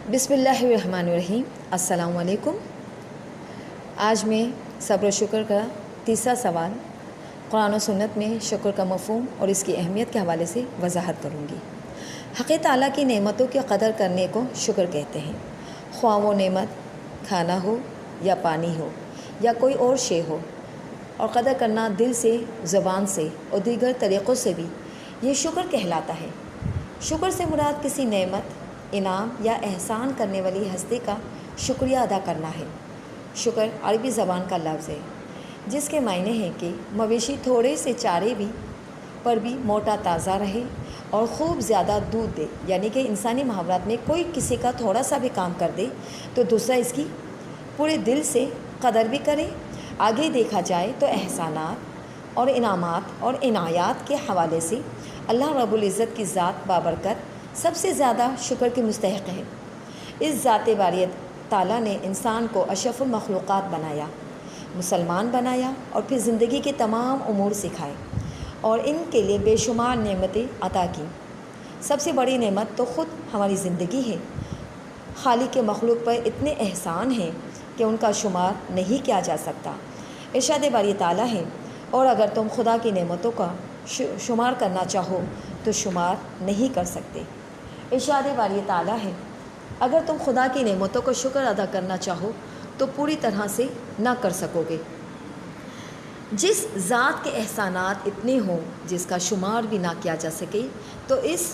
بسم اللہ الرحمن الرحیم۔ السلام علیکم۔ آج میں صبر و شکر کا تیسرا سوال قرآن و سنت میں شکر کا مفہوم اور اس کی اہمیت کے حوالے سے وضاحت کروں گی۔ حق تعالیٰ کی نعمتوں کی قدر کرنے کو شکر کہتے ہیں، خواہ وہ نعمت کھانا ہو یا پانی ہو یا کوئی اور شے ہو، اور قدر کرنا دل سے، زبان سے اور دیگر طریقوں سے بھی یہ شکر کہلاتا ہے۔ شکر سے مراد کسی نعمت، انعام یا احسان کرنے والی ہستی کا شکریہ ادا کرنا ہے۔ شکر عربی زبان کا لفظ ہے جس کے معنی ہیں کہ مویشی تھوڑے سے چارے پر بھی موٹا تازہ رہے اور خوب زیادہ دودھ دے، یعنی کہ انسانی محاورات میں کوئی کسی کا تھوڑا سا بھی کام کر دے تو دوسرا اس کی پورے دل سے قدر بھی کرے۔ آگے دیکھا جائے تو احسانات اور انعامات اور عنایات کے حوالے سے اللہ رب العزت کی ذات بابرکت سب سے زیادہ شکر کی مستحق ہے۔ اس ذات باری تعالیٰ نے انسان کو اشرف المخلوقات بنایا، مسلمان بنایا اور پھر زندگی کے تمام امور سکھائے اور ان کے لیے بے شمار نعمتیں عطا کی۔ سب سے بڑی نعمت تو خود ہماری زندگی ہے۔ خالق کے مخلوق پر اتنے احسان ہیں کہ ان کا شمار نہیں کیا جا سکتا۔ ارشاد باری تعالیٰ ہے، اور اگر تم خدا کی نعمتوں کا شمار کرنا چاہو تو شمار نہیں کر سکتے۔ ارشاد باری تعالیٰ ہے، اگر تم خدا کی نعمتوں کا شکر ادا کرنا چاہو تو پوری طرح سے نہ کر سکو گے۔ جس ذات کے احسانات اتنے ہوں جس کا شمار بھی نہ کیا جا سکے، تو اس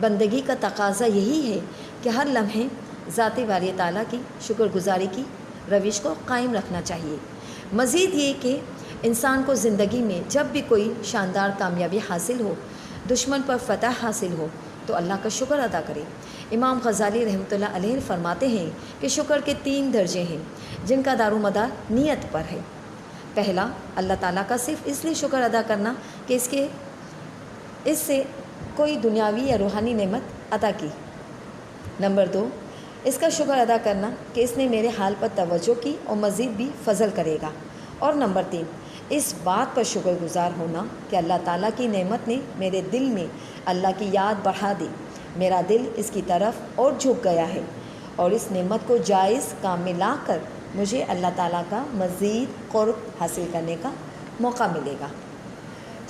بندگی کا تقاضا یہی ہے کہ ہر لمحے ذات باری تعالیٰ کی شکر گزاری کی روش کو قائم رکھنا چاہیے۔ مزید یہ کہ انسان کو زندگی میں جب بھی کوئی شاندار کامیابی حاصل ہو، دشمن پر فتح حاصل ہو، تو اللہ کا شکر ادا کرے۔ امام غزالی رحمۃ اللہ علیہ فرماتے ہیں کہ شکر کے 3 درجے ہیں جن کا دار و مدار نیت پر ہے۔ پہلا، اللہ تعالیٰ کا صرف اس لیے شکر ادا کرنا کہ اس سے کوئی دنیاوی یا روحانی نعمت عطا کی۔ نمبر 2، اس کا شکر ادا کرنا کہ اس نے میرے حال پر توجہ کی اور مزید بھی فضل کرے گا۔ اور نمبر 3، اس بات پر شکر گزار ہونا کہ اللہ تعالیٰ کی نعمت نے میرے دل میں اللہ کی یاد بڑھا دی، میرا دل اس کی طرف اور جھک گیا ہے، اور اس نعمت کو جائز کام میں لا کر مجھے اللہ تعالیٰ کا مزید قرب حاصل کرنے کا موقع ملے گا۔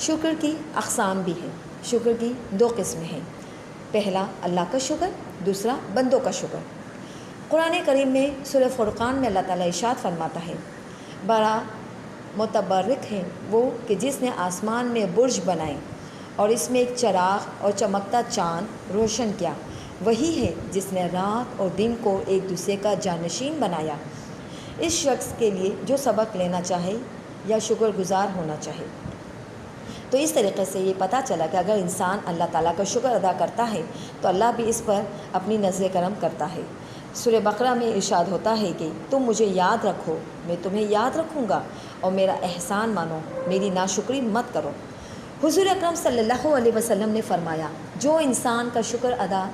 شکر کی اقسام بھی ہیں۔ شکر کی 2 قسمیں ہیں، پہلا اللہ کا شکر، دوسرا بندوں کا شکر۔ قرآن کریم میں سورہ فرقان میں اللہ تعالیٰ ارشاد فرماتا ہے، بڑا متبرک ہے وہ کہ جس نے آسمان میں برج بنائے اور اس میں ایک چراغ اور چمکتا چاند روشن کیا، وہی ہے جس نے رات اور دن کو ایک دوسرے کا جانشین بنایا۔ اس شخص کے لیے جو سبق لینا چاہے یا شکر گزار ہونا چاہے۔ تو اس طریقے سے یہ پتہ چلا کہ اگر انسان اللہ تعالیٰ کا شکر ادا کرتا ہے تو اللہ بھی اس پر اپنی نظر کرم کرتا ہے۔ سورہ بقرہ میں ارشاد ہوتا ہے کہ تم مجھے یاد رکھو، میں تمہیں یاد رکھوں گا، اور میرا احسان مانو، میری ناشکری مت کرو۔ حضور اکرم صلی اللہ علیہ وسلم نے فرمایا، جو انسان کا شکر ادا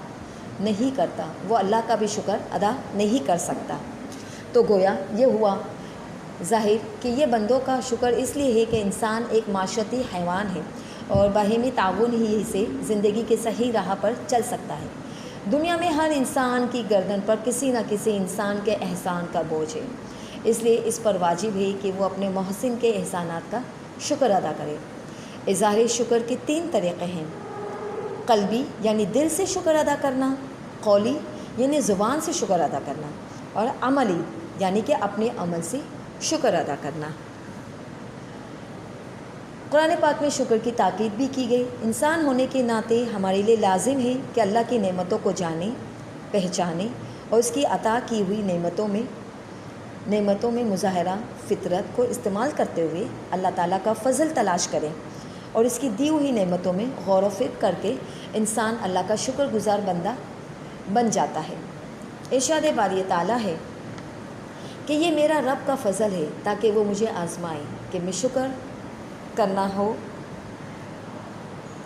نہیں کرتا وہ اللہ کا بھی شکر ادا نہیں کر سکتا۔ تو گویا یہ ہوا ظاہر کہ یہ بندوں کا شکر اس لیے ہے کہ انسان ایک معاشرتی حیوان ہے اور باہمی تعاون ہی سے زندگی کے صحیح راہ پر چل سکتا ہے۔ دنیا میں ہر انسان کی گردن پر کسی نہ کسی انسان کے احسان کا بوجھ ہے، اس لیے اس پر واجب ہے کہ وہ اپنے محسن کے احسانات کا شکر ادا کرے۔ اظہار شکر کے 3 طریقے ہیں، قلبی یعنی دل سے شکر ادا کرنا، قولی یعنی زبان سے شکر ادا کرنا، اور عملی یعنی کہ اپنے عمل سے شکر ادا کرنا۔ قرآن پاک میں شکر کی تاکید بھی کی گئی۔ انسان ہونے کے ناطے ہمارے لیے لازم ہے کہ اللہ کی نعمتوں کو جانیں، پہچانیں اور اس کی عطا کی ہوئی نعمتوں میں مظاہرہ فطرت کو استعمال کرتے ہوئے اللہ تعالیٰ کا فضل تلاش کریں، اور اس کی دی ہوئی نعمتوں میں غور و فکر کر کے انسان اللہ کا شکر گزار بندہ بن جاتا ہے۔ ارشاد باری تعالیٰ ہے کہ یہ میرا رب کا فضل ہے تاکہ وہ مجھے آزمائے کہ میں شکر کرنا ہو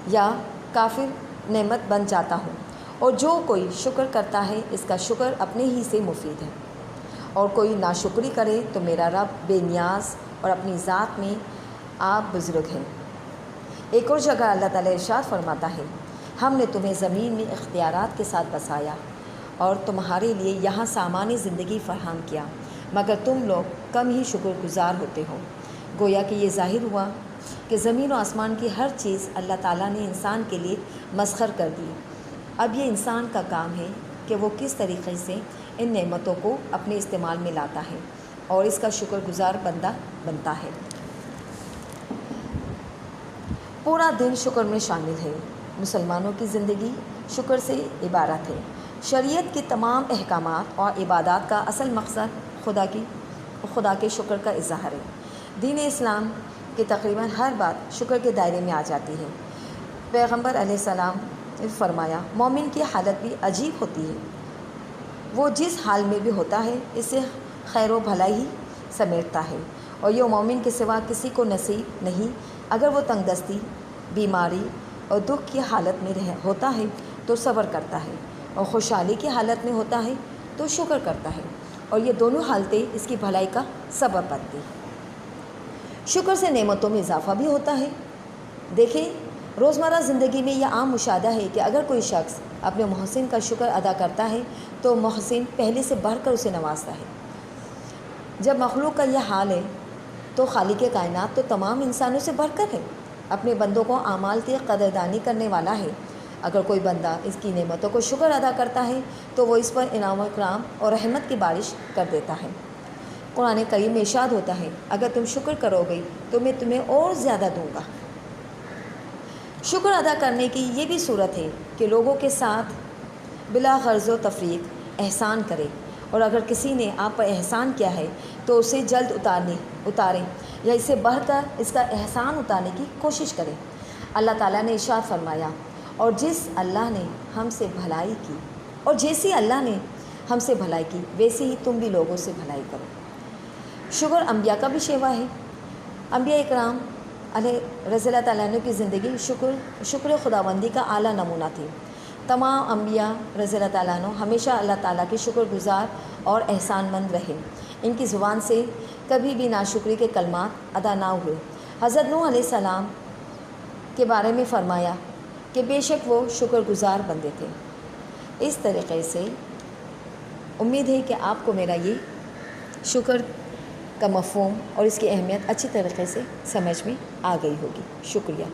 یا کافر نعمت بن جاتا ہوں، اور جو کوئی شکر کرتا ہے اس کا شکر اپنے ہی سے مفید ہے، اور کوئی ناشکری کرے تو میرا رب بے نیاز اور اپنی ذات میں آپ بزرگ ہیں۔ ایک اور جگہ اللہ تعالیٰ ارشاد فرماتا ہے، ہم نے تمہیں زمین میں اختیارات کے ساتھ بسایا اور تمہارے لیے یہاں سامان زندگی فراہم کیا، مگر تم لوگ کم ہی شکر گزار ہوتے ہو۔ گویا کہ یہ ظاہر ہوا کہ زمین و آسمان کی ہر چیز اللہ تعالیٰ نے انسان کے لیے مسخر کر دی۔ اب یہ انسان کا کام ہے کہ وہ کس طریقے سے ان نعمتوں کو اپنے استعمال میں لاتا ہے اور اس کا شکر گزار بندہ بنتا ہے۔ پورا دن شکر میں شامل ہے۔ مسلمانوں کی زندگی شکر سے عبارت ہے۔ شریعت کی تمام احکامات اور عبادات کا اصل مقصد خدا کے شکر کا اظہار ہے۔ دین اسلام کی تقریباً ہر بات شکر کے دائرے میں آ جاتی ہے۔ پیغمبر علیہ السلام نے فرمایا، مومن کی حالت بھی عجیب ہوتی ہے، وہ جس حال میں بھی ہوتا ہے اسے خیر و بھلائی ہی سمیٹتا ہے، اور یہ مومن کے سوا کسی کو نصیب نہیں۔ اگر وہ تنگ دستی، بیماری اور دکھ کی حالت میں ہوتا ہے تو صبر کرتا ہے، اور خوشحالی کی حالت میں ہوتا ہے تو شکر کرتا ہے، اور یہ دونوں حالتیں اس کی بھلائی کا سبب بنتی ہیں۔ شکر سے نعمتوں میں اضافہ بھی ہوتا ہے۔ دیکھیں، روزمرہ زندگی میں یہ عام مشاہدہ ہے کہ اگر کوئی شخص اپنے محسن کا شکر ادا کرتا ہے تو محسن پہلے سے بڑھ کر اسے نوازتا ہے۔ جب مخلوق کا یہ حال ہے تو خالق کائنات تو تمام انسانوں سے بڑھ کر ہے، اپنے بندوں کو اعمال کی قدردانی کرنے والا ہے۔ اگر کوئی بندہ اس کی نعمتوں کو شکر ادا کرتا ہے تو وہ اس پر انعام و اکرام اور رحمت کی بارش کر دیتا ہے۔ قرآن کریم میں ارشاد ہوتا ہے، اگر تم شکر کرو گے تو میں تمہیں اور زیادہ دوں گا۔ شکر ادا کرنے کی یہ بھی صورت ہے کہ لوگوں کے ساتھ بلا غرض و تفریق احسان کرے، اور اگر کسی نے آپ پر احسان کیا ہے تو اسے جلد اتاریں یا اسے بڑھ کر اس کا احسان اتارنے کی کوشش کریں۔ اللہ تعالیٰ نے ارشاد فرمایا، اور جیسی اللہ نے ہم سے بھلائی کی ویسے ہی تم بھی لوگوں سے بھلائی کرو۔ شکر انبیاء کا بھی شیوا ہے۔ انبیاء اکرام علیہ رضی اللہ تعالیٰ عنہ کی زندگی شکر خداوندی کا اعلیٰ نمونہ تھی۔ تمام انبیاء رضی اللہ تعالیٰ عنہ ہمیشہ اللہ تعالیٰ کے شکر گزار اور احسان مند رہے۔ ان کی زبان سے کبھی بھی ناشکری کے کلمات ادا نہ ہوئے۔ حضرت نوح علیہ السلام کے بارے میں فرمایا کہ بے شک وہ شکر گزار بندے تھے۔ اس طریقے سے امید ہے کہ آپ کو میرا یہ شکر کا مفہوم اور اس کی اہمیت اچھی طریقے سے سمجھ میں آ گئی ہوگی۔ شکریہ۔